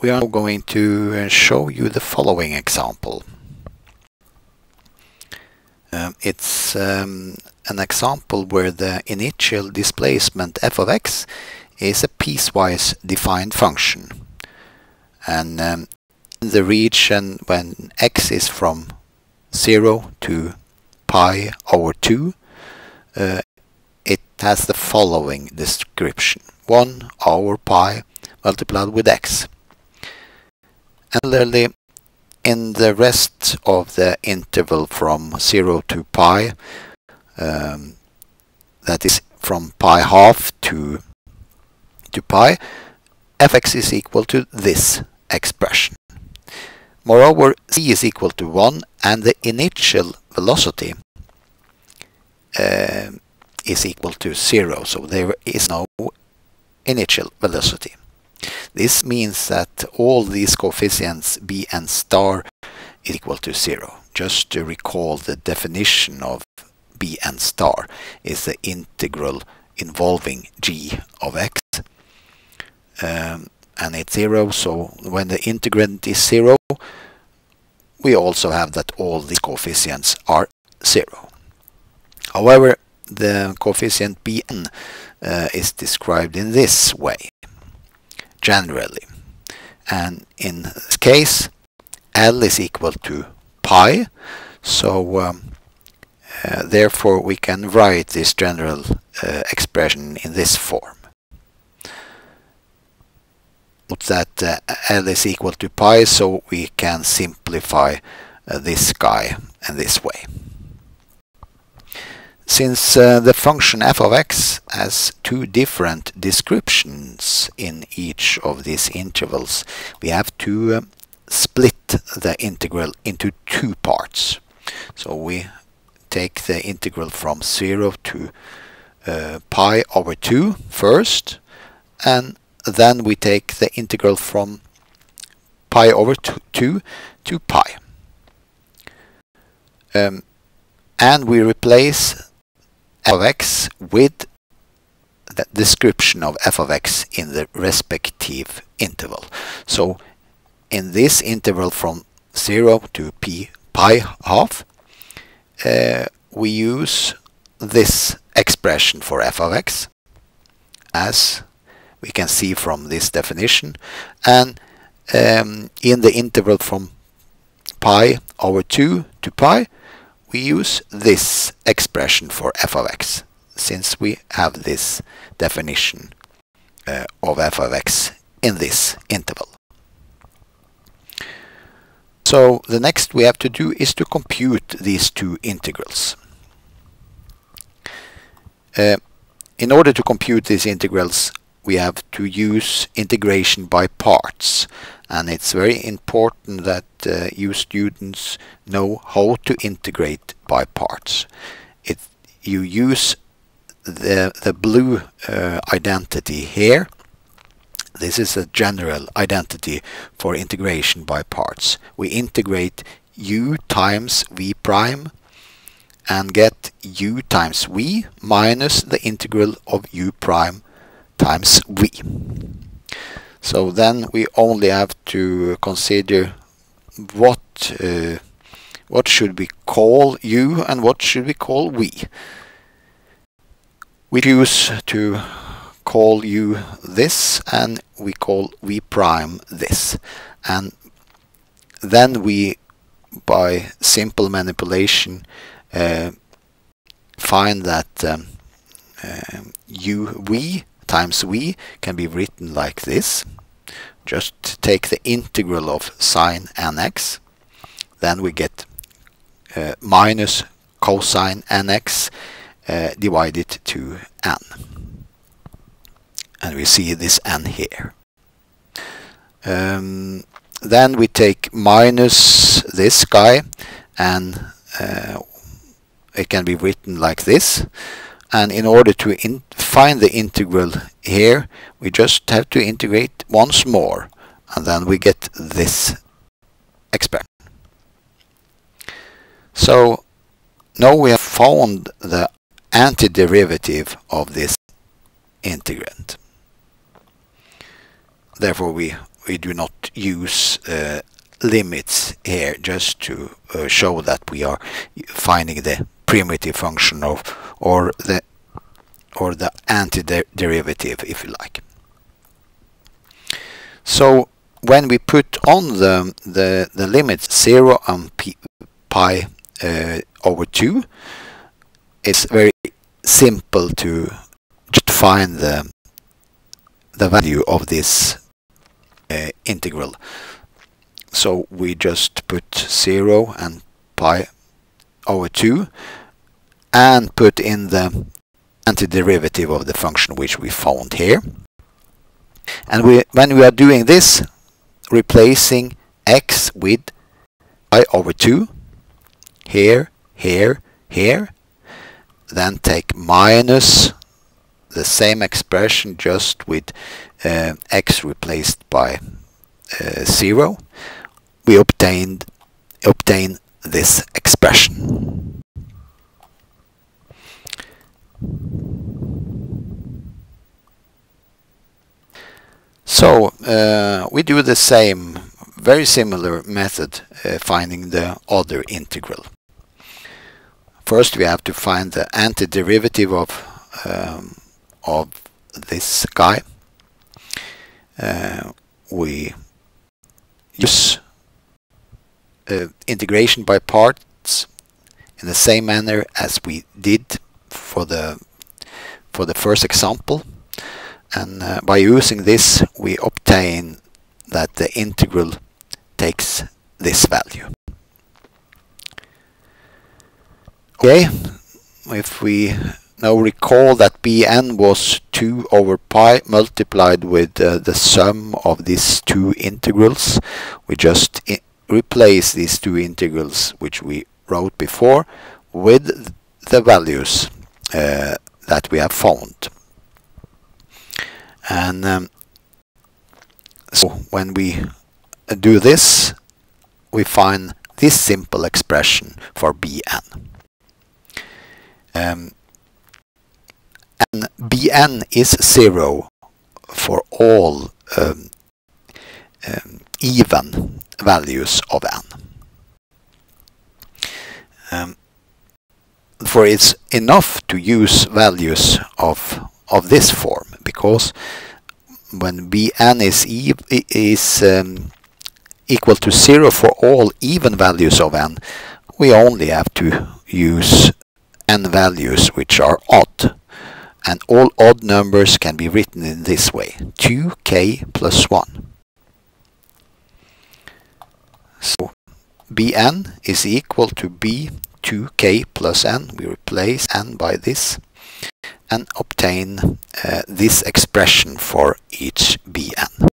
We are now going to show you the following example. It's an example where the initial displacement f of x is a piecewise defined function. And in the region when x is from 0 to pi over 2, it has the following description: 1 over pi multiplied with x. And similarly, in the rest of the interval from 0 to pi, that is from pi half to pi, fx is equal to this expression. Moreover, c is equal to 1 and the initial velocity is equal to 0, so there is no initial velocity. This means that all these coefficients b and star is equal to 0. Just to recall, the definition of b and star is the integral involving g of x, and it's 0, so when the integrand is 0, we also have that all these coefficients are 0. However, the coefficient bn is described in this way generally, and in this case L is equal to pi, so therefore we can write this general expression in this form. Note that L is equal to pi, so we can simplify this guy in this way. Since the function f of x has two different descriptions in each of these intervals, we have to split the integral into two parts. So we take the integral from 0 to pi over 2 first, and then we take the integral from pi over 2 to pi. And we replace f of x with the description of f of x in the respective interval. So in this interval from 0 to pi half, we use this expression for f of x, as we can see from this definition, and in the interval from pi over 2 to pi, we use this expression for f of x, since we have this definition of f of x in this interval. So the next we have to do is to compute these two integrals. In order to compute these integrals, we have to use integration by parts, and it's very important that you students know how to integrate by parts. You use the blue identity here. This is a general identity for integration by parts. We integrate u times v prime and get u times v minus the integral of u prime times v. So then we only have to consider what should we call u and what should we call v. We choose to call u this, and we call v prime this, and then we, by simple manipulation, find that uv times v can be written like this. Just take the integral of sine nx, then we get minus cosine nx divided to n, and we see this n here. Then we take minus this guy, and it can be written like this. And in order to find the integral here, we just have to integrate once more, and then we get this expression. So now we have found the antiderivative of this integrand. Therefore we do not use limits here just to show that we are finding the primitive function of or the antiderivative, if you like. So when we put on the limits 0 and pi over 2, it's very simple to just find the value of this integral. So we just put 0 and pi over 2 and put in the antiderivative of the function which we found here. And when we are doing this, replacing x with pi over 2 here, here, here, then take minus the same expression just with x replaced by 0, we obtain this expression. So we do the same, very similar method finding the other integral. First we have to find the antiderivative of this guy. We use integration by parts in the same manner as we did for the first example, and by using this we obtain that the integral takes this value. Okay, if we now recall that Bn was 2 over pi multiplied with the sum of these two integrals, we just replace these two integrals which we wrote before with the values that we have found. And so when we do this, we find this simple expression for Bn. And Bn is 0 for all even values of n. For it's enough to use values of this form, because when Bn is equal to 0 for all even values of n, we only have to use n values which are odd, and all odd numbers can be written in this way: 2k plus 1. So Bn is equal to b 2k plus n. We replace n by this and obtain this expression for each Bn.